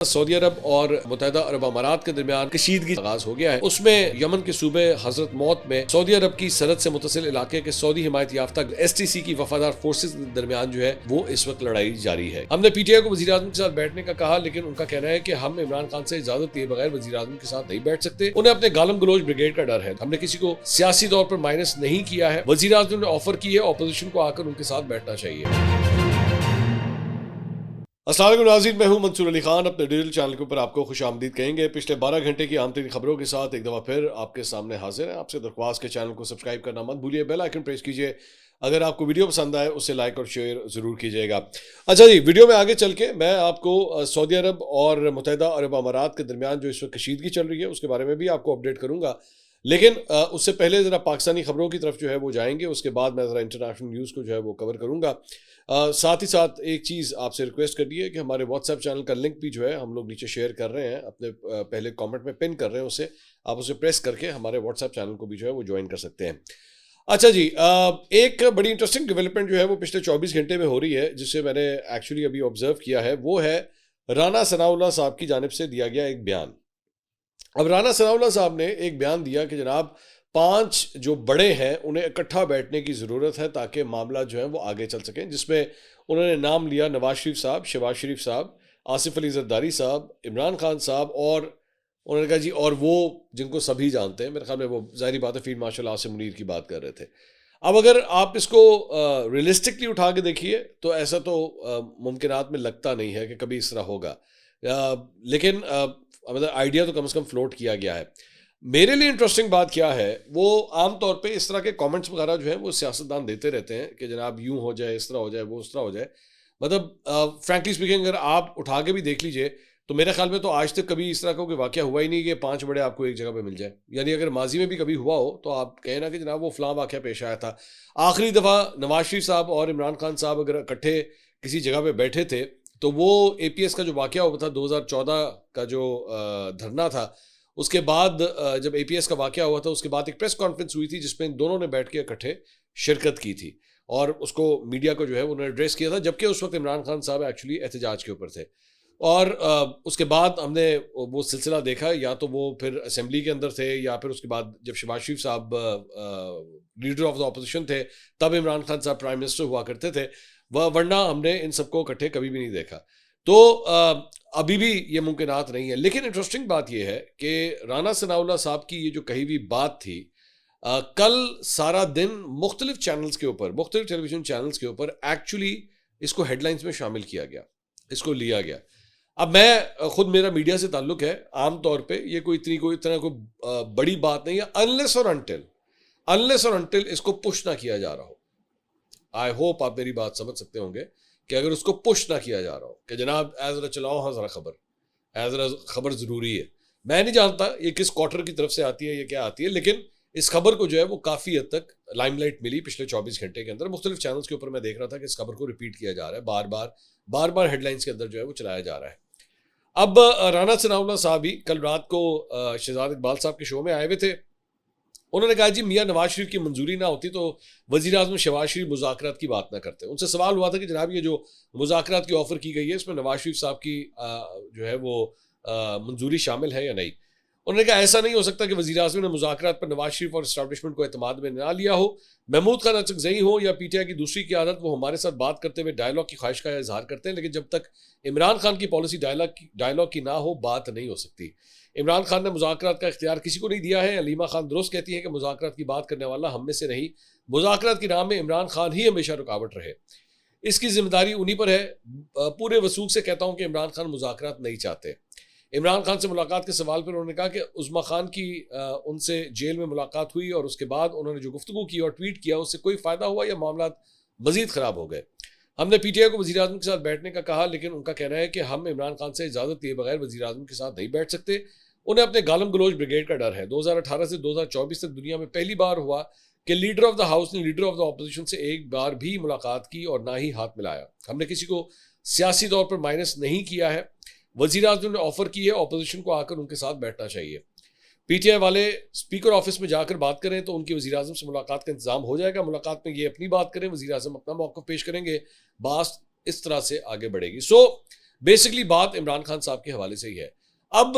Saudi अरब और मुत्तहिदा अरब अमारात के दरमियान कशीदगी आगाज हो गया है। उसमें यमन के सूबे हजरत मौत में सऊदी अरब की सरहद से मुतसिल इलाके के सऊदी हिमायत याफ्ता STC की वफादार फोर्सेज के दरमियान जो है वो इस वक्त लड़ाई जारी है। हमने PTI को वज़ीर आज़म के साथ बैठने का कहा, लेकिन उनका कहना है कि हम इमरान खान से इजाजत दिए बगैर वज़ीर आज़म के साथ नहीं बैठ सकते। उन्हें अपने गालम गलोच ब्रिगेड का डर है। हमने किसी को सियासी तौर पर माइनस नहीं किया है। वज़ीर आज़म ने ऑफर की है ऑपोजिशन को आकर उनके साथ बैठना चाहिए। अस्सलाम वालेकुम नाज़रीन, मैं हूं मंसूर अली खान। अपने डिजिटल चैनल के ऊपर आपको खुशामदीद कहेंगे। पिछले 12 घंटे की आम तरीन खबरों के साथ एक दफ़ा फिर आपके सामने हाजिर है। आपसे दरख्वास्त के चैनल को सब्सक्राइब करना मत भूलिए, बेल आइकन प्रेस कीजिए। अगर आपको वीडियो पसंद आए उसे लाइक और शेयर ज़रूर कीजिएगा। अच्छा जी, वीडियो में आगे चल के मैं आपको सऊदी अरब और मुत्तहिदा अरब अमारात के दरमियान जो इस वक्त कशीदगी चल रही है उसके बारे में भी आपको अपडेट करूँगा, लेकिन उससे पहले ज़रा पाकिस्तानी खबरों की तरफ जो है वो जाएंगे। उसके बाद मैं ज़रा इंटरनेशनल न्यूज़ को जो है वो कवर करूँगा। साथ ही साथ एक चीज़ आपसे रिक्वेस्ट करनी है कि हमारे व्हाट्सएप चैनल का लिंक भी जो है हम लोग नीचे शेयर कर रहे हैं, अपने पहले कमेंट में पिन कर रहे हैं उसे। आप उसे प्रेस करके हमारे व्हाट्सएप चैनल को भी जो है वो ज्वाइन कर सकते हैं। अच्छा जी, एक बड़ी इंटरेस्टिंग डेवलपमेंट जो है वो पिछले 24 घंटे में हो रही है, जिससे मैंने एक्चुअली अभी ऑब्जर्व किया है। वो है राना सनाउल्लाह साहब की जानिब से दिया गया एक बयान। अब राना सनाउल्लाह साहब ने एक बयान दिया कि जनाब 5 जो बड़े हैं उन्हें इकट्ठा बैठने की ज़रूरत है ताकि मामला जो है वो आगे चल सकें, जिसमें उन्होंने नाम लिया नवाज शरीफ साहब, शहबाज शरीफ साहब, आसिफ अली जरदारी साहब, इमरान खान साहब, और उन्होंने कहा जी और वो जिनको सभी जानते हैं, मेरे ख्याल में वो ज़ाहिर बात है फील्ड मार्शल आसिम मुनीर की बात कर रहे थे। अब अगर आप इसको रियलिस्टिकली उठा के देखिए तो ऐसा तो मुमकिनात में लगता नहीं है कि कभी इस तरह होगा, लेकिन मतलब आइडिया तो कम से कम फ्लोट किया गया है। मेरे लिए इंटरेस्टिंग बात क्या है, वो आम तौर पे इस तरह के कमेंट्स वगैरह जो है वो सियासतदान देते रहते हैं कि जनाब यूं हो जाए, इस तरह हो जाए, वो उस तरह हो जाए। मतलब फ्रैंकली स्पीकिंग अगर आप उठा के भी देख लीजिए तो मेरे ख्याल में तो आज तक कभी इस तरह का कोई वाकया हुआ ही नहीं कि 5 बड़े आपको एक जगह पे मिल जाए। यानी अगर माजी में भी कभी हुआ हो तो आप कहें ना कि जनाब वो फलां वाकया पेश आया था। आखिरी दफ़ा नवाज शरीफ साहब और इमरान खान साहब अगर इकट्ठे किसी जगह पे बैठे थे तो वो APS का जो वाकया हुआ था 2014 का जो धरना था, उसके बाद जब APS का वाकया हुआ था उसके बाद एक प्रेस कॉन्फ्रेंस हुई थी जिसमें इन दोनों ने बैठ के इकट्ठे शिरकत की थी और उसको मीडिया को जो है उन्होंने एड्रेस किया था, जबकि उस वक्त इमरान खान साहब एक्चुअली एहतजाज के ऊपर थे। और उसके बाद हमने वो सिलसिला देखा, या तो वो फिर असेंबली के अंदर थे या फिर उसके बाद जब शहबाज शरीफ साहब लीडर ऑफ द अपोजिशन थे तब इमरान खान साहब प्राइम मिनिस्टर हुआ करते थे, वरना हमने इन सबको इकट्ठे कभी भी नहीं देखा। तो अभी भी ये मुमकिनात नहीं है। लेकिन इंटरेस्टिंग बात यह है कि राना सनाउल्लाह साहब की ये जो कही हुई बात थी, कल सारा दिन मुख्तलिफ चैनल्स के ऊपर, मुख्तलिफ टेलीविजन चैनल्स के ऊपर एक्चुअली इसको हेडलाइंस में शामिल किया गया, इसको लिया गया। अब मैं खुद, मेरा मीडिया से ताल्लुक है, आम तौर पे ये कोई इतना कोई बड़ी बात नहीं है अनलेस और अनटिल इसको पुश ना किया जा रहा हो। आई होप आप मेरी बात समझ सकते होंगे कि अगर उसको पुश ना किया जा रहा हो कि जनाब एज चलाओ, हाँ ज़रा खबर, एज खबर ज़रूरी है। मैं नहीं जानता ये किस क्वार्टर की तरफ से आती है, ये क्या आती है, लेकिन इस खबर को जो है वो काफ़ी हद तक लाइमलाइट मिली पिछले 24 घंटे के अंदर। मुख्तलिफ चैनल्स के ऊपर मैं देख रहा था कि इस खबर को रिपीट किया जा रहा है, बार बार हेडलाइंस के अंदर जो है वो चलाया जा रहा है। अब राना सनाउल्लाह साहब ही कल रात को शहजाद इकबाल साहब के शो में आए हुए थे। उन्होंने कहा जी मियाँ नवाज शरीफ की मंजूरी ना होती तो वज़ीर आज़म शहबाज शरीफ मुज़ाकरात की बात ना करते। उनसे सवाल हुआ था कि जनाब ये जो मुज़ाकरात की ऑफ़र की गई है इसमें नवाज शरीफ साहब की जो है वो मंजूरी शामिल है या नहीं। उन्होंने कहा ऐसा नहीं हो सकता कि वज़ीर आज़म ने मुज़ाकरात पर नवाज शरीफ और इस्टेब्लिशमेंट को एतमाद में ना लिया हो। महमूद खान अचकज़ई हो या PTI की दूसरी क़यादत, वो हमारे साथ बात करते हुए डायलॉग की ख्वाहिश का इजहार करते हैं, लेकिन जब तक इमरान खान की पॉलिसी डायलॉग की ना हो बात नहीं हो सकती। इमरान खान ने मुज़ाकरात का इख्तियार किसी को नहीं दिया है। अलीमा खान दुरुस्त कहती हैं कि मुज़ाकरात की बात करने वाला हम में से नहीं, मुज़ाकरात की राह में इमरान खान ही हमेशा रुकावट रहे, इसकी जिम्मेदारी उन्हीं पर है। पूरे वसूख से कहता हूँ कि इमरान खान मुज़ाकरात नहीं चाहते। इमरान खान से मुलाकात के सवाल पर उन्होंने कहा कि उस्मा खान की उनसे जेल में मुलाकात हुई और उसके बाद उन्होंने जो गुफ्तगू की और ट्वीट किया उससे कोई फ़ायदा हुआ या मामला मज़ीद ख़राब हो गए। हमने PTI को वज़ीर आज़म के साथ बैठने का कहा, लेकिन उनका कहना है कि हम इमरान खान से इजाज़त दिए बगैर वज़ीर आज़म के साथ नहीं बैठ सकते। उन्हें अपने गालम गलोच ब्रिगेड का डर है। 2018 से 2024 तक दुनिया में पहली बार हुआ कि लीडर ऑफ द हाउस ने लीडर ऑफ द अपोजिशन से एक बार भी मुलाकात की और ना ही हाथ मिलाया। हमने किसी को सियासी तौर पर माइनस नहीं किया है। वज़ीर आज़म ने ऑफर की है ऑपोजिशन को आकर उनके साथ बैठना चाहिए। PTI वाले स्पीकर ऑफिस में जाकर बात करें तो उनकी वज़ीर आज़म से मुलाकात का इंतजाम हो जाएगा। मुलाकात में ये अपनी बात करें, वज़ीर आज़म अपना मौक़िफ़ पेश करेंगे, बात इस तरह से आगे बढ़ेगी। बेसिकली बात इमरान खान साहब के हवाले से ही है। अब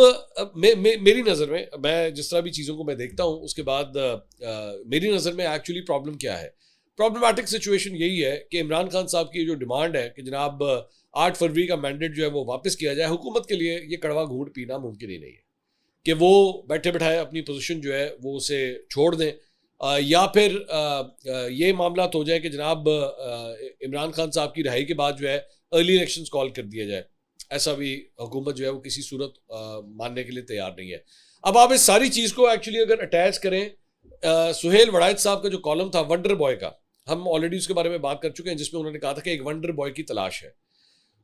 मेरी नज़र में, मैं जिस तरह भी चीज़ों को मैं देखता हूँ उसके बाद मेरी नज़र में एक्चुअली प्रॉब्लम क्या है। प्रॉब्लमैटिक सिचुएशन यही है कि इमरान खान साहब की जो डिमांड है कि जनाब 8 फरवरी का मैंडेट जो है वो वापस किया जाए, हुकूमत के लिए ये कड़वा घूंट पीना मुमकिन ही नहीं है कि वो बैठे बैठाए अपनी पोजीशन जो है वो उसे छोड़ दें, या फिर ये मामला हो जाए कि जनाब इमरान खान साहब की रिहाई के बाद जो है अर्ली इलेक्शंस कॉल कर दिया जाए। ऐसा भी हुकूमत जो है वो किसी सूरत मानने के लिए तैयार नहीं है। अब आप इस सारी चीज़ को एक्चुअली अगर अटैच करें सुहेल वड़ायत साहब का जो कॉलम था वंडर बॉय का, हम ऑलरेडी उसके बारे में बात कर चुके हैं, जिसमें उन्होंने कहा था कि एक वंडर बॉय की तलाश है।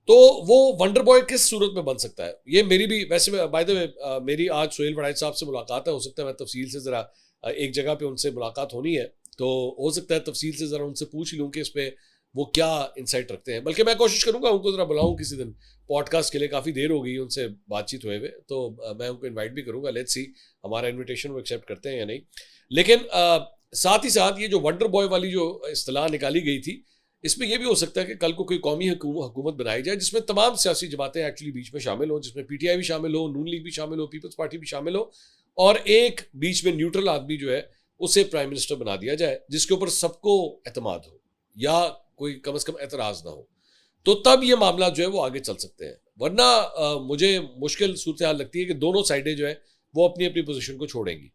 तो वो वंडर बॉय किस सूरत में बन सकता है, ये मेरी भी वैसे बाय द वे मेरी आज सुहेल वड़ायत साहब से मुलाकात है, हो सकता है मैं तफसील से ज़रा एक जगह पे उनसे मुलाकात होनी है, तो हो सकता है तफसील से ज़रा उनसे पूछ लूँ कि इस पर वो क्या इंसाइट रखते हैं। बल्कि मैं कोशिश करूँगा उनको ज़रा बुलाऊँ किसी दिन पॉडकास्ट के लिए, काफ़ी देर हो गई उनसे बातचीत हुए हुए, तो मैं उनको इन्वाइट भी करूँगा। लेट्स सी हमारा इन्विटेशन वो एक्सेप्ट करते हैं या नहीं। लेकिन साथ ही साथ ये जो वंडर बॉय वाली जो इस्तिलाह निकाली गई थी, इसमें यह भी हो सकता है कि कल को कोई कौमी हुकूमत बनाई जाए जिसमें तमाम सियासी जमातें एक्चुअली बीच में शामिल हो, जिसमें पीटीआई भी शामिल हो, नून लीग भी शामिल हो, पीपल्स पार्टी भी शामिल हो, और एक बीच में न्यूट्रल आदमी जो है उसे प्राइम मिनिस्टर बना दिया जाए जिसके ऊपर सबको एतमाद हो या कोई कम से कम एतराज़ ना हो। तो तब ये मामला जो है वो आगे चल सकते हैं, वरना मुझे मुश्किल सूरत हाल लगती है कि दोनों साइडें जो है वो अपनी अपनी पोजीशन को छोड़ेंगी।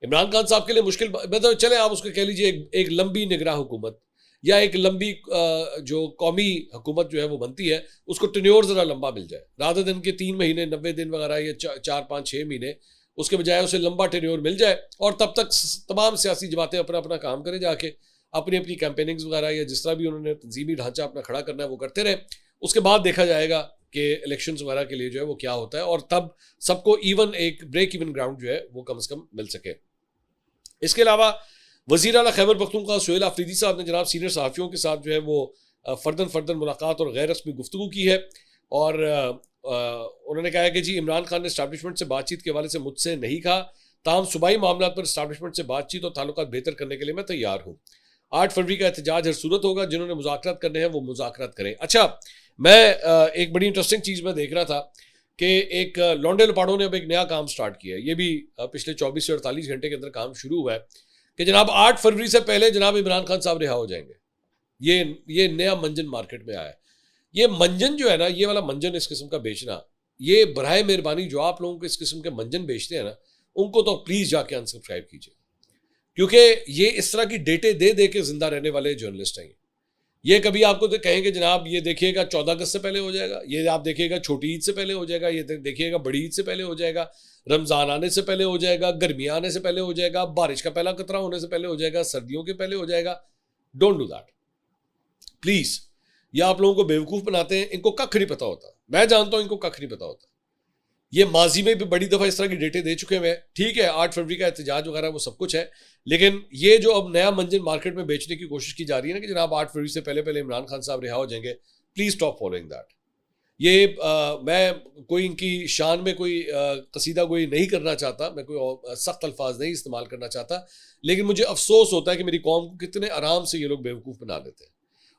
इमरान खान साहब के लिए मुश्किल, मतलब चले आप उसको कह लीजिए एक लंबी निगरान हुकूमत या एक लंबी जो कौमी हुकूमत जो है वो बनती है, उसको टेन्योर ज़रा लंबा मिल जाए, रादर दिन के 3 महीने 90 दिन वगैरह या 4-5-6 महीने, उसके बजाय उसे लंबा टेन्योर मिल जाए और तब तक तमाम सियासी जमातें अपना अपना काम करें, जाके अपनी अपनी कैंपेनिंग्स वगैरह या जिस तरह भी उन्होंने तंजीमी ढांचा अपना खड़ा करना है वो करते रहे। उसके बाद देखा जाएगा कि इलेक्शंस वगैरह के लिए जो है वो क्या होता है, और तब सबको इवन एक ब्रेक इवन ग्राउंड जो है वो कम से कम मिल सके। इसके अलावा वज़ीर आला खैबर पख्तूनख्वा सुहेल आफरीदी साहब ने जनाब सीनियर सहाफ़ियों के साथ जो है वो फ़र्दन मुलाकात और गैर रस्मी गुफ्तगू की है, और उन्होंने कहा है कि जी इमरान खान ने इस्टेब्लिशमेंट से बातचीत के हवाले से मुझसे नहीं कहा, ताहम सूबाई मामला पर इस्टेब्लिशमेंट से बातचीत और ताल्लुकात बेहतर करने के लिए मैं तैयार हूँ। 8 फरवरी का एहतजाज हर सूरत होगा, जिन्होंने मुज़ाकरात करने हैं वो मुज़ाकरात करें। अच्छा, मैं एक बड़ी इंटरेस्टिंग चीज़ मैं देख रहा था कि एक लौंडे लपाड़ों ने अब एक नया काम स्टार्ट किया है, ये भी पिछले 24 से 48 घंटे के अंदर काम शुरू हुआ है कि जनाब 8 फरवरी से पहले जनाब इमरान खान साहब रिहा हो जाएंगे। ये नया मंजन मार्केट में आया है। ये मंजन जो है ना, ये वाला मंजन इस किस्म का बेचना, ये बराए मेहरबानी जो आप लोगों को इस किस्म के मंजन बेचते हैं ना, उनको तो प्लीज़ जाके अनसब्सक्राइब कीजिए, क्योंकि ये इस तरह की डेटे दे दे के जिंदा रहने वाले जर्नलिस्ट हैं। ये कभी आपको तो कहेंगे जनाब ये देखिएगा 14 अगस्त से पहले हो जाएगा, ये आप देखिएगा छोटी ईद से पहले हो जाएगा, ये देखिएगा बड़ी ईद से पहले हो जाएगा, रमज़ान आने से पहले हो जाएगा, गर्मियाँ आने से पहले हो जाएगा, बारिश का पहला कतरा होने से पहले हो जाएगा, सर्दियों के पहले हो जाएगा। Don't do that please. ये आप लोगों को बेवकूफ़ बनाते हैं, इनको कख नहीं पता होता, मैं जानता हूँ इनको कख नहीं पता होता। ये माजी में भी बड़ी दफ़ा इस तरह की डेटे दे चुके हुए हैं। ठीक है, 8 फरवरी का एहतजाज वगैरह वो सब कुछ है, लेकिन ये जो अब नया मंजन मार्केट में बेचने की कोशिश की जा रही है ना कि जनाब 8 फरवरी से पहले पहले इमरान खान साहब रिहा हो जाएंगे, प्लीज़ स्टॉप फॉलोइंग दैट। ये मैं कोई इनकी शान में कोई कसीदा कोई नहीं करना चाहता, मैं कोई सख्त अल्फाज नहीं इस्तेमाल करना चाहता, लेकिन मुझे अफसोस होता है कि मेरी कौम को कितने आराम से ये लोग बेवकूफ़ बना देते हैं,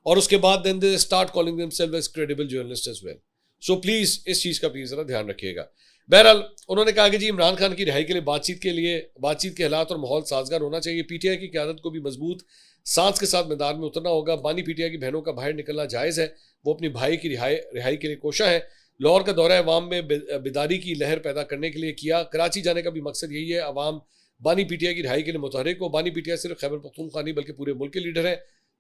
और उसके बाद then they start calling themselves as credible journalist as well. So please इस चीज़ का प्लीज़ ज़रा ध्यान रखिएगा। बहरहाल उन्होंने कहा कि जी इमरान खान की रिहाई के लिए बातचीत के हालात और माहौल साजगार होना चाहिए। पीटीआई की क़यादत को भी मजबूत सांस के साथ मैदान में उतरना होगा। बानी पीटीआई की बहनों का बाहर निकलना जायज़ है, वो अपनी भाई की रिहाई के लिए कोशा है। लाहौर का दौरा अवाम में बेदारी की लहर पैदा करने के लिए किया। कराची जाने का भी मकसद यही है, अवाम बानी पीटीआई की रिहाई के लिए मुतहरिक हो। बानी पीटीआई सिर्फ खैबर पख्तूनख्वा नहीं बल्कि पूरे मुल्क के लीडर है।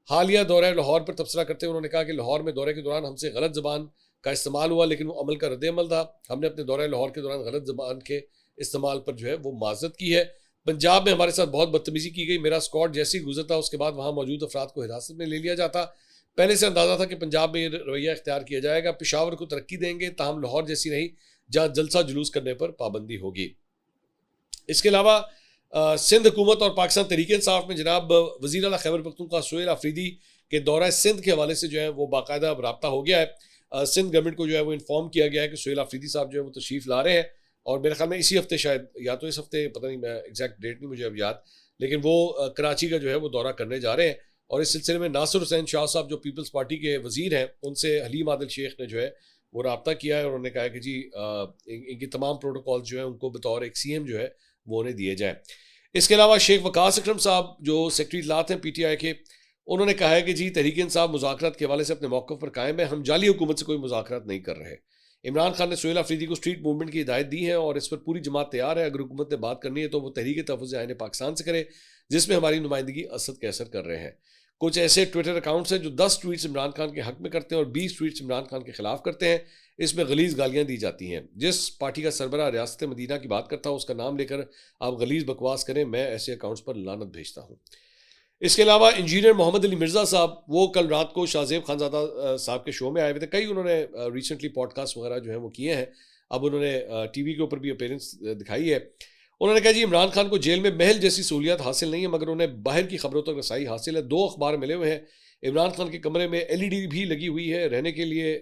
हालिया दौरा लाहौर पर तबसरा करते हुए उन्होंने कहा कि लाहौर में दौरे के दौरान हमसे गलत ज़बान का इस्तेमाल हुआ, लेकिन वो अमल का रद्द-ए-अमल था। हमने अपने दौरे लाहौर के दौरान गलत ज़बान के इस्तेमाल पर जो है वो माज़रत की है। पंजाब में हमारे साथ बहुत बदतमीज़ी की गई। मेरा स्क्वाड जैसे ही गुजरता उसके बाद वहाँ मौजूद अफराद को हिरासत में ले लिया जाता। पहले से अंदाज़ा था कि पंजाब में ये रवैया इख्तियार किया जाएगा। पेशावर को तरक्की देंगे, ताहम लाहौर जैसी नहीं जहाँ जलसा जुलूस करने पर पाबंदी होगी। इसके अलावा सिंध हुकूमत और पाकिस्तान तहरीक इंसाफ में जनाब वज़ीर आला खैबर पख्तूनख्वा सुहेल आफरीदी के दौरा सिंध के हवाले से जो है वो बाकायदा रब्ता हो गया है। सिंध गवर्नमेंट को जो है वो इन्फॉर्म किया गया है कि सुहेल आफरीदी साहब जो है वो तशरीफ़ ला रहे हैं, और मेरे ख्याल में इसी हफ्ते, शायद या तो इस हफ्ते, पता नहीं, मैं एग्जैक्ट डेट नहीं मुझे अब याद, लेकिन वो कराची का जो है वो दौरा करने जा रहे हैं। और इस सिलसिले में नासिर हुसैन शाह साहब जो पीपल्स पार्टी के वज़ीर हैं, उनसे हलीम आदिल शेख ने जो है वो रब्ता किया है और उन्होंने कहा है कि जी इनकी तमाम प्रोटोकॉल जो है उनको बतौर एक CM जो है वो उन्हें दिए जाए। इसके अलावा शेख वकास अकरम साहब जो सेक्रेटरी इत्तलात हैं PTI के, उन्होंने कहा है कि जी तहरीक इंसाफ मुज़ाकरात के हवाले से अपने मौक़िफ़ पर कायम है, हम जाली हुकूमत से कोई मुज़ाकरात नहीं कर रहे। इमरान खान ने सुहेल अफरीदी को स्ट्रीट मूवमेंट की हिदायत दी है और इस पर पूरी जमात तैयार है। अगर हुकूमत ने बात करनी है तो वो तहरीक तहफ़्फ़ुज़ आईन पाकिस्तान से करे, जिसमें हमारी नुमाइंदगी असद कैसर कर रहे हैं। कुछ ऐसे ट्विटर अकाउंट्स हैं जो 10 ट्वीट्स इमरान खान के हक में करते हैं और 20 ट्वीट्स इमरान खान के खिलाफ करते हैं। इसमें गलीज़ गालियाँ दी जाती हैं। जिस पार्टी का सरबराह रियासत मदीना की बात करता हूँ उसका नाम लेकर आप गलीज़ बकवास करें, मैं ऐसे अकाउंट्स पर लानत भेजता हूँ। इसके अलावा इंजीनियर मोहम्मद अली मिर्ज़ा साहब, वो कल रात को शाहज़ेब खानज़ादा साहब के शो में आए हुए थे। कई उन्होंने रिसेंटली पॉडकास्ट वगैरह जो है वो किए हैं। अब उन्होंने TV के ऊपर भी अपीयरेंस दिखाई है। उन्होंने कहा जी इमरान खान को जेल में महल जैसी सहूलियत हासिल नहीं है, मगर उन्हें बाहर की खबरों तक रसाई हासिल है। 2 अखबार मिले हुए हैं। इमरान खान के कमरे में LED भी लगी हुई है। रहने के लिए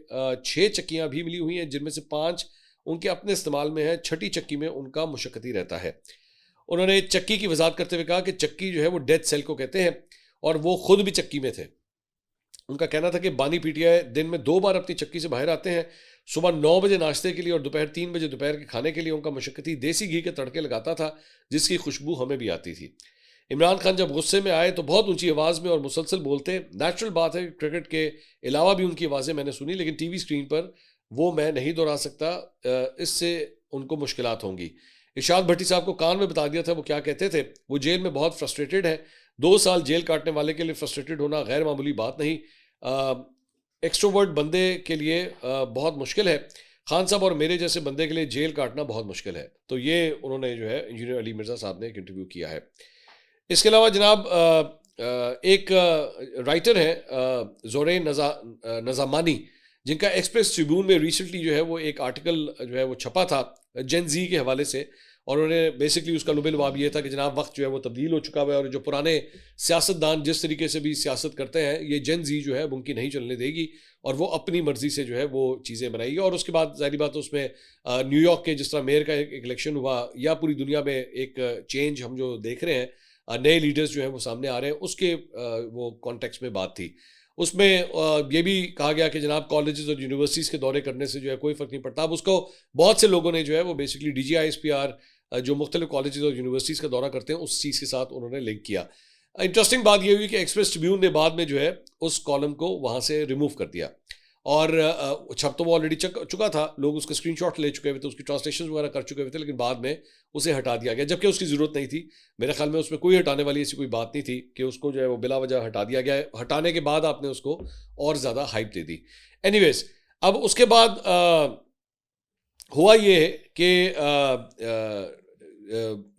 6 चक्कियाँ भी मिली हुई हैं, जिनमें से 5 उनके अपने इस्तेमाल में है। 6ठी चक्की में उनका मुशक्कती रहता है। उन्होंने चक्की की वजाहत करते हुए कहा कि चक्की जो है वो डेथ सेल को कहते हैं और वो खुद भी चक्की में थे। उनका कहना था कि बानी PTI दिन में 2 बार अपनी चक्की से बाहर आते हैं, सुबह 9 बजे नाश्ते के लिए और दोपहर 3 बजे दोपहर के खाने के लिए। उनका मुशक्कती देसी घी के तड़के लगाता था, जिसकी खुशबू हमें भी आती थी। इमरान खान जब गुस्से में आए तो बहुत ऊंची आवाज़ में और मुसलसल बोलते। नेचुरल बात है, क्रिकेट के अलावा भी उनकी आवाज़ें मैंने सुनी, लेकिन TV स्क्रीन पर वो मैं नहीं दोहरा सकता, इससे उनको मुश्किलात होंगी। इरशाद भट्टी साहब को कान में बता दिया था वो क्या कहते थे। वो जेल में बहुत फ्रस्ट्रेटेड है। 2 साल जेल काटने वाले के लिए फ्रस्ट्रेटेड होना गैर मामूली बात नहीं, एक्सट्रोवर्ट बंदे के लिए बहुत मुश्किल है। खान साहब और मेरे जैसे बंदे के लिए जेल काटना बहुत मुश्किल है। तो ये उन्होंने जो है इंजीनियर अली मिर्ज़ा साहब ने एक इंटरव्यू किया है। इसके अलावा जनाब एक राइटर है ज़ोरेन नज़ामानी, जिनका एक्सप्रेस ट्रिब्यून में रिसेंटली जो है वो एक आर्टिकल जो है वो छपा था जेन ज़ी के हवाले से, और उन्होंने बेसिकली उसका लुबे-लुबाब ये था कि जनाब वक्त जो है वो तब्दील हो चुका हुआ है और जो पुराने सियासतदान जिस तरीके से भी सियासत करते हैं, ये जेन ज़ी जो है वो उनकी नहीं चलने देगी और वो अपनी मर्जी से जो है वो चीज़ें बनाएगी। और उसके बाद ज़ाहिर बात है उसमें न्यूयॉर्क के जिस तरह मेयर का एक इलेक्शन हुआ, या पूरी दुनिया में एक चेंज हम जो देख रहे हैं, नए लीडर्स जो हैं वो सामने आ रहे हैं, उसके वो कॉन्टेक्स्ट में बात थी। उसमें ये भी कहा गया कि जनाब कॉलेजेस और यूनिवर्सिटीज़ के दौरे करने से जो है कोई फ़र्क नहीं पड़ता। अब उसको बहुत से लोगों ने जो है वो बेसिकली DGISPR जो मुख्तलिफ कॉलेजेस और यूनिवर्सिटीज़ का दौरा करते हैं, उस चीज़ के साथ उन्होंने लिंक किया। इंटरेस्टिंग बात ये हुई कि एक्सप्रेस ट्रिब्यून ने बाद में जो है उस कॉलम को वहाँ से रिमूव कर दिया और छप तो वो ऑलरेडी चुका था, लोग उसके स्क्रीनशॉट ले चुके हुए थे, उसकी ट्रांसलेशन वगैरह कर चुके हुए थे, लेकिन बाद में उसे हटा दिया गया, जबकि उसकी ज़रूरत नहीं थी। मेरे ख्याल में उसमें कोई हटाने वाली ऐसी कोई बात नहीं थी कि उसको जो है वो बिला वजह हटा दिया गया है। हटाने के बाद आपने उसको और ज़्यादा हाइप दे दी। एनीवेज, अब उसके बाद हुआ ये कि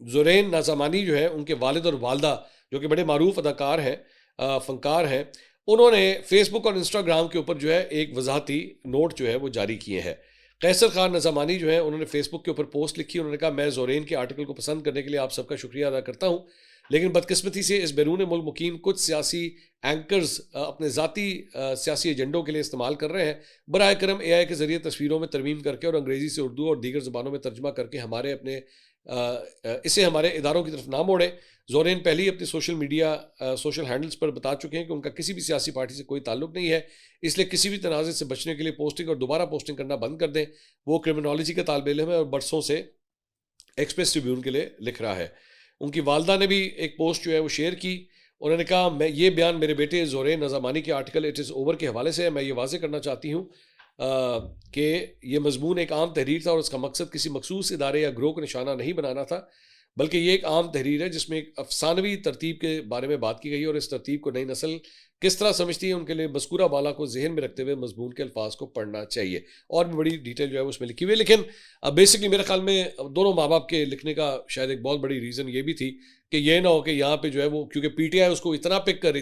ज़ुरैन नाज़ामानी जो है, उनके वालिद और वालदा जो कि बड़े मारूफ अदाकार हैं, फ़नकार हैं, उन्होंने फेसबुक और इंस्टाग्राम के ऊपर जो है एक वजाहती नोट जो है वो जारी किए हैं। कैसर खान नज़ामानी जो है उन्होंने फेसबुक के ऊपर पोस्ट लिखी। उन्होंने कहा मैं ज़ुरैन के आर्टिकल को पसंद करने के लिए आप सबका शुक्रिया अदा करता हूँ, लेकिन बदकिस्मती से इस बैरून मुल्क मुकीम कुछ सियासी एंकर्स अपने ज़ाती सियासी एजेंडों के लिए इस्तेमाल कर रहे हैं। बराए करम AI के ज़रिए तस्वीरों में तरमीम करके और अंग्रेज़ी से उर्दू और दीगर ज़बानों में तर्जमा करके हमारे अपने इसे हमारे इदारों की तरफ ना मोड़ें। ज़ोरेन पहले ही अपने सोशल हैंडल्स पर बता चुके हैं कि उनका किसी भी सियासी पार्टी से कोई ताल्लुक नहीं है, इसलिए किसी भी तनाज़े से बचने के लिए पोस्टिंग और दोबारा पोस्टिंग करना बंद कर दें। वो क्रिमिनोलॉजी का तालिब इल्म है और बरसों से एक्सप्रेस ट्रिब्यून के लिए लिख रहा है। उनकी वालदा ने भी एक पोस्ट जो है वो शेयर की। उन्होंने कहा मैं ये बयान मेरे बेटे ज़ोरेन नज़ामानी के आर्टिकल इट इज़ ओवर के हवाले से है। मैं ये वाज़ेह करना चाहती हूँ कि ये मजमून एक आम तहरीर था और उसका मकसद किसी मखसूस इदारे या ग्रोह को निशाना नहीं बनाना था, बल्कि ये एक आम तहरीर है जिसमें एक अफसानवी तरतीब के बारे में बात की गई है और इस तरतीब को नई नस्ल किस तरह समझती है उनके लिए मज़कूरा बाला को जहन में रखते हुए मजमून के अल्फाज को पढ़ना चाहिए। और भी बड़ी डिटेल जो है उसमें लिखी हुई है। लेकिन अब बेसिकली मेरे ख्याल में दोनों माँ बाप के लिखने का शायद एक बहुत बड़ी रीज़न ये भी थी कि ये ना हो कि यहाँ पे जो है वो, क्योंकि PTI उसको इतना पिक कर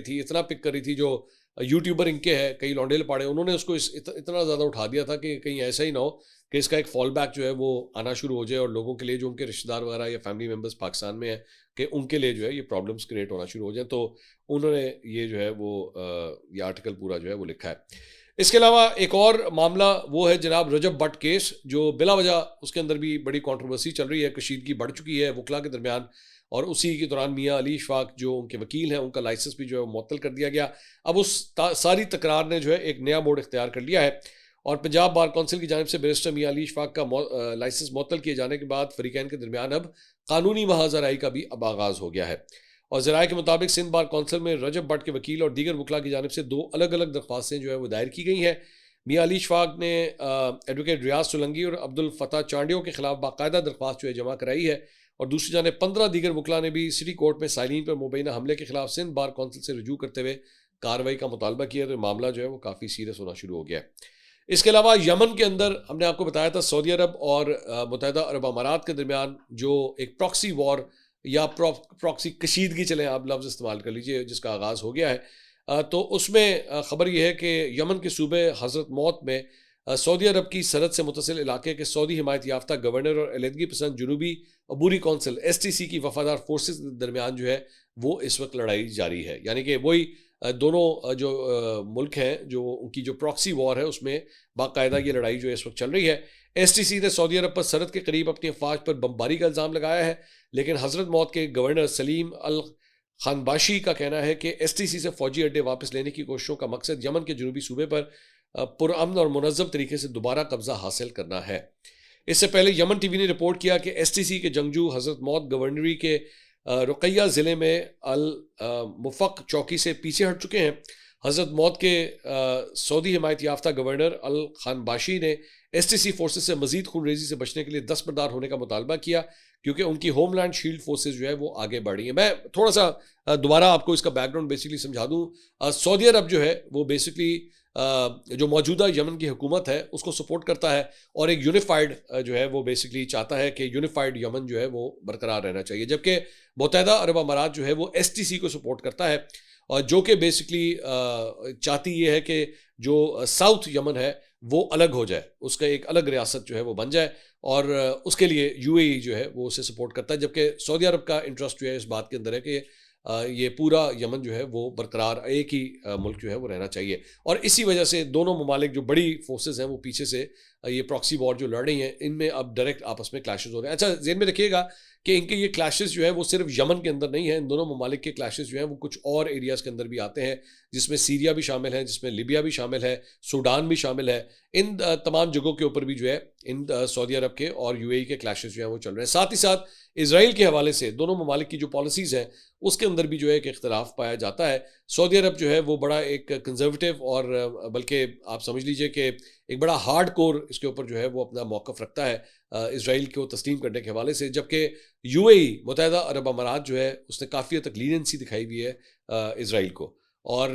रही थी जो यूट्यूबर इनके हैं कई लौंडे लपाड़े, उन्होंने उसको इतना ज़्यादा उठा दिया था कि कहीं ऐसा ही ना हो कि इसका एक फॉल बैक जो है वो आना शुरू हो जाए और लोगों के लिए जो उनके रिश्तेदार वगैरह या फैमिली मेम्बर्स पाकिस्तान में हैं कि उनके लिए जो है ये प्रॉब्लम्स क्रिएट होना शुरू हो जाए। तो उन्होंने ये जो है वो ये आर्टिकल पूरा जो है वो लिखा है। इसके अलावा एक और मामला वो है जनाब रजब भट्ट केस, जो बिला वजह उसके अंदर भी बड़ी कंट्रोवर्सी चल रही है, कशीदगी बढ़ चुकी है वकला के दरमियान, और उसी के दौरान मियाँ अली इशफाक जो उनके वकील हैं उनका लाइसेंस भी जो है मुअत्तल कर दिया गया। अब उस सारी तकरार ने जो है एक नया मोड़ इख्तियार कर लिया है और पंजाब बार कौंसिल की जानिब से बैरिस्टर मियां अली इशफाक का लाइसेंस मुअत्तल किए जाने के बाद फरीकैन के दरमियान अब कानूनी महाजराई का भी अब आगाज हो गया है। और ज़राए के मुताबिक सिंध बार कौंसिल में रजब भट्ट के वकील और दीगर वकला की जानिब से 2 अलग अलग दरख्वास्तें जो है वो दायर की गई हैं। मियां अली इशफाक ने एडवोकेट रियाज सोलंगी और अब्दुल फतह चांडियों के खिलाफ बाकायदा दरख्वास्त जो है जमा कराई है। और दूसरी जानिब 15 दीगर वकला ने भी सिटी कोर्ट में साइलिन पर मुबैना हमले के खिलाफ सिंध बार कौंसिल से रुजू करते हुए कार्रवाई का मुतालबा किया। तो मामला जो है वो काफ़ी सीरियस होना शुरू हो गया है। इसके अलावा यमन के अंदर हमने आपको बताया था सऊदी अरब और मुत्तहिदा अरब अमारात के दरमियान जो एक प्रॉक्सी वॉर या प्रॉक्सी कशीदगी चले आप लफ्ज़ इस्तेमाल कर लीजिए जिसका आगाज़ हो गया है। तो उसमें ख़बर यह है कि यमन के सूबे हज़रत मौत में सऊदी अरब की सरहद से मुतसिल इलाके के सऊदी हिमायत याफ्ता गवर्नर और अलहदगी पसंद जनूबी अबूरी कौंसिल STC की वफादार फोर्सेस के दरमियान जो है वो इस वक्त लड़ाई जारी है। यानी कि वही दोनों जो मुल्क हैं जो उनकी जो प्रॉक्सी वॉर है उसमें बाकायदा ये लड़ाई जो है इस वक्त चल रही है। STC ने सऊदी अरब पर सरहद के करीब अपनी अफवाज पर बमबारी का इल्ज़ाम लगाया है, लेकिन हज़रत मौत के गवर्नर सलीम अल खानबाशी का कहना है कि STC से फौजी अड्डे वापस लेने की कोशिशों का मकसद यमन के जनूबी सूबे पर पुरअमन और मुनज़्ज़म तरीके से दोबारा कब्जा हासिल करना है। इससे पहले यमन TV ने रिपोर्ट किया कि STC के जंगजू हज़रत मौत गवर्नरी के रुकैया ज़िले में अल मुफ़क़ चौकी से पीछे हट चुके हैं। हज़रत मौत के सऊदी हिमायत याफ्ता गवर्नर अल खानबाशी ने STC फोर्सेस से मजीद खूनरेजी से बचने के लिए दस्तबरदार होने का मुतालबा किया क्योंकि उनकी होमलैंड शील्ड फोर्सेस जो है वो आगे बढ़ रही है। मैं थोड़ा सा दोबारा आपको इसका बैकग्राउंड बेसिकली समझा दूँ। सऊदी अरब जो है वो बेसिकली जो मौजूदा यमन की हुकूमत है उसको सपोर्ट करता है और एक यूनिफाइड जो है वो बेसिकली चाहता है कि यूनिफाइड यमन जो है वो बरकरार रहना चाहिए, जबकि मुत्तहिदा अरब अमारात जो है वो STC को सपोर्ट करता है और जो कि बेसिकली चाहती ये है कि जो साउथ यमन है वो अलग हो जाए, उसका एक अलग रियासत जो है वो बन जाए और उसके लिए UAE जो है वो उसे सपोर्ट करता है, जबकि सऊदी अरब का इंटरेस्ट जो है इस बात के अंदर है कि ये पूरा यमन जो है वो बरकरार एक ही मुल्क जो है वो रहना चाहिए। और इसी वजह से दोनों ममालिक जो बड़ी फोर्सेस हैं वो पीछे से ये प्रॉक्सी वॉर जो लड़ रही हैं इनमें अब डायरेक्ट आपस में क्लैशेस हो रहे हैं। अच्छा, ज़हन में रखिएगा कि इनके ये क्लैशेस जो है वो सिर्फ यमन के अंदर नहीं है, इन दोनों ममालिक के क्लैशेस जो हैं वो कुछ और एरियाज़ के अंदर भी आते हैं, जिसमें सीरिया भी शामिल है, जिसमें लीबिया भी शामिल है, सूडान भी शामिल है। इन तमाम जगहों के ऊपर भी जो है इन सऊदी अरब के और UAE के क्लैशेस जो हैं वो चल रहे हैं। साथ ही साथ इसराइल के हवाले से दोनों ममालिक की जो पॉलिसीज़ हैं उसके अंदर भी जो है एक इख्तलाफ पाया जाता है। सऊदी अरब जो है वो बड़ा एक कंजर्वेटिव और बल्कि आप समझ लीजिए कि एक बड़ा हार्ड कोर इसके ऊपर जो है वो अपना मौक़िफ़ रखता है इसराइल को तस्लीम करने के हवाले से, जबकि UAE मुत्तहिदा अरब अमारात जो है उसने काफ़ी हद तक लीनियंसी दिखाई हुई है इसराइल को और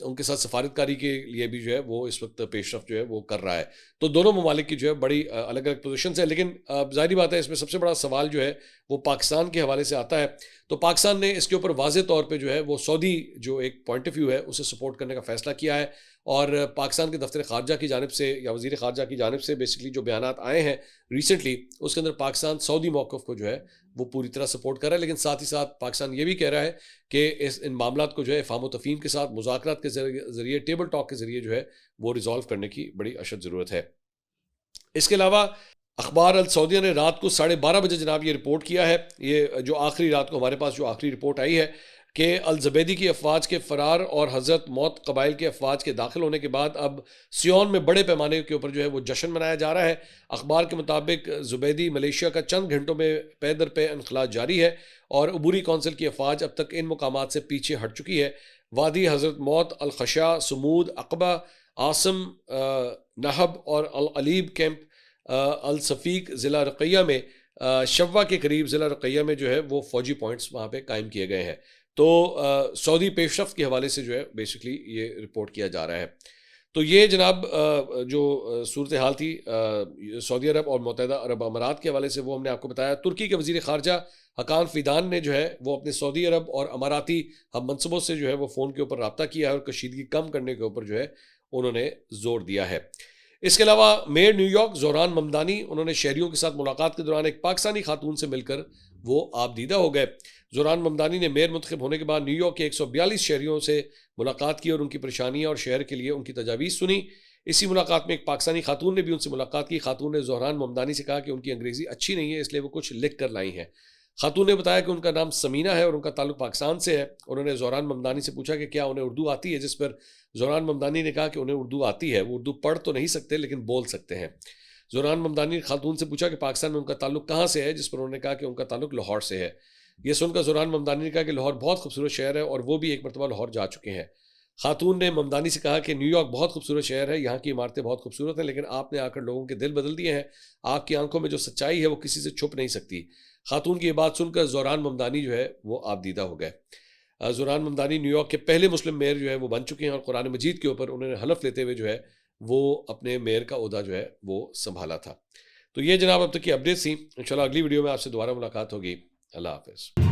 उनके साथ सफारतकारी के लिए भी जो है वो इस वक्त पेशरफ जो है वो कर रहा है। तो दोनों ममालिक की जो है बड़ी अलग अलग पोजीशंस है, लेकिन ज़ाहिर बात है इसमें सबसे बड़ा सवाल जो है वो पाकिस्तान के हवाले से आता है। तो पाकिस्तान ने इसके ऊपर वाज़े तौर पे जो है वो सऊदी जो एक पॉइंट ऑफ व्यू है उसे सपोर्ट करने का फ़ैसला किया है और पाकिस्तान के दफ्तर ख़ारजा की जानिब से या वज़ीर ख़ारजा की जानिब से बेसिकली जो बयानात आए हैं रिसेंटली उसके अंदर पाकिस्तान सऊदी मौक़िफ़ को जो है वो पूरी तरह सपोर्ट कर रहा है, लेकिन साथ ही साथ पाकिस्तान ये भी कह रहा है कि इन मामलात को जो है फ़ाहम तफ़हीम के साथ मुज़ाकरात के ज़रिए टेबल टॉक के ज़रिए जो है वो रिजॉल्व करने की बड़ी अशद ज़रूरत है। इसके अलावा अखबार अल सऊदिया ने रात को 12:30 बजे जनाब ये रिपोर्ट किया है, ये जो आखिरी रात को हमारे पास जो आखिरी रिपोर्ट आई है कि अल ज़ुबैदी की अफवाज के फ़रार और हज़रत मौत कबाइल के अफवाज के दाखिल होने के बाद अब सियोन में बड़े पैमाने के ऊपर जो है वो जश्न मनाया जा रहा है। अखबार के मुताबिक ज़ुबैदी मलेशिया का चंद घंटों में पे दर पे इनखला जारी है और अबूरी कौंसिल की अफवाज अब तक इन मुकामात से पीछे हट चुकी है। वादी हज़रत मौत, अल खशा, सुमूद, अक़बा, आसम, नहब और अल अलीब कैंप अल सफ़ीक ज़िला रक़ैया में शव्वा के करीब ज़िला रक़ैया में जो है वो फ़ौजी पॉइंट्स वहाँ पे कायम किए गए हैं। तो सऊदी पेशरफ्त के हवाले से जो है बेसिकली ये रिपोर्ट किया जा रहा है। तो ये जनाब जो सूरत हाल थी सऊदी अरब और मुत्तहिदा अरब अमारात के हवाले से वो हमने आपको बताया। तुर्की के वज़ीर ख़ारजा हकान फ़िदान ने जो है वो अपने सऊदी अरब और अमाराती हम मनसबों से जो है वो फ़ोन के ऊपर रब्ता किया है और कशीदगी कम करने के ऊपर जो है उन्होंने ज़ोर दिया है। इसके अलावा मेयर न्यूयॉर्क ज़ोहरान ममदानी उन्होंने शहरियों के साथ मुलाकात के दौरान एक पाकिस्तानी खातून से मिलकर वो आबदीदा हो गए। ज़ोहरान ममदानी ने मेयर मुंतखब होने के बाद न्यूयॉर्क के 142 शहरियों से मुलाकात की और उनकी परेशानियां और शहर के लिए उनकी तजावीज़ सुनी। इसी मुलाकात में एक पाकिस्तानी खातून ने भी उनसे मुलाकात की। खातून ने ज़ोहरान ममदानी से कहा कि उनकी अंग्रेज़ी अच्छी नहीं है इसलिए वो कुछ लिख कर लाई हैं। खातून ने बताया कि उनका नाम समीना है और उनका ताल्लुक पाकिस्तान से है। उन्होंने ज़ोरान ममदानी से पूछा कि क्या उन्हें उर्दू आती है, जिस पर ज़ोरान ममदानी ने कहा कि उन्हें उर्दू आती है, वो उर्दू पढ़ तो नहीं सकते लेकिन बोल सकते हैं। ज़ोरान ममदानी ने खातून से पूछा कि पाकिस्तान में उनका ताल्लुक कहाँ से है, जिस पर उन्होंने कहा कि उनका ताल्लुक लाहौर से है। ये सुनकर ज़ोरान ममदानी ने कहा कि लाहौर बहुत खूबसूरत शहर है और वो भी एक मरतबा लाहौर जा चुके हैं। खातून ने ममदानी से कहा कि न्यूयॉर्क बहुत खूबसूरत शहर है, यहाँ की इमारतें बहुत खूबसूरत हैं, लेकिन आपने आकर लोगों के दिल बदल दिए हैं। आपकी आंखों में जो सच्चाई है वो किसी से छुप नहीं सकती। खातून की ये बात सुनकर ज़ोरान ममदानी जो है वो आपदीदा हो गए। ज़ोरान ममदानी न्यूयॉर्क के पहले मुस्लिम मेयर जो है वो बन चुके हैं और कुरान मजीद के ऊपर उन्होंने हलफ लेते हुए जो है वो अपने मेयर का ओहदा जो है वो संभाला था। तो ये जनाब अब तक की अपडेट्स थी। इंशाल्लाह अगली वीडियो में आपसे दोबारा मुलाकात होगी। अल्लाह हाफ़िज़।